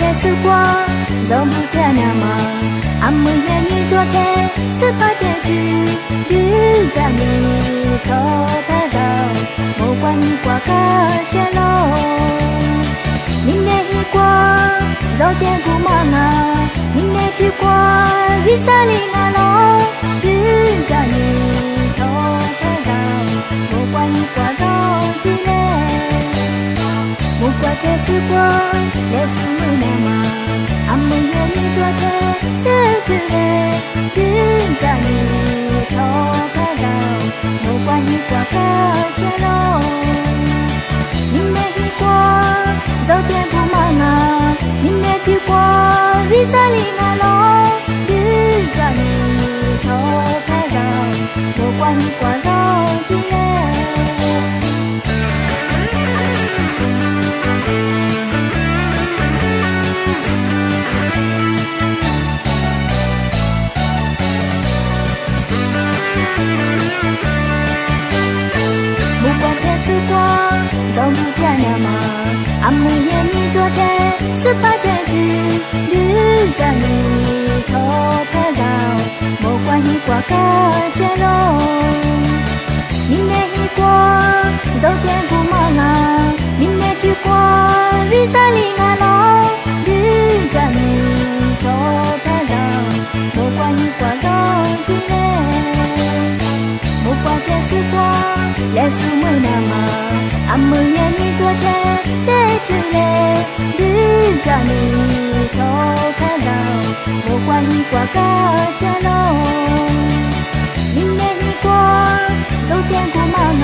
的时光走不掉那么俺们愿意昨天是发点剧绿着你走的走不管你挂个线路明年一光走点不忙啊明年去光为啥里那路绿着你走的走不管你挂走几年不管这时光也是你那么俺们愿意昨天失去了绿着你走的走不管你挂个线路明年一光走点不忙啊明年去光为啥里那路绿着你走的走不管你挂走几年时光走不掉那么俺们愿意昨天是发点剧绿着你走的走不管你挂个线路明年一光走点不忙啊明年去光为啥里那路绿着你走的走不管你挂走几年不管这时光也是没那么俺们愿意昨天失去了绿着你走的走不管你挂个线路明年一光走点不忙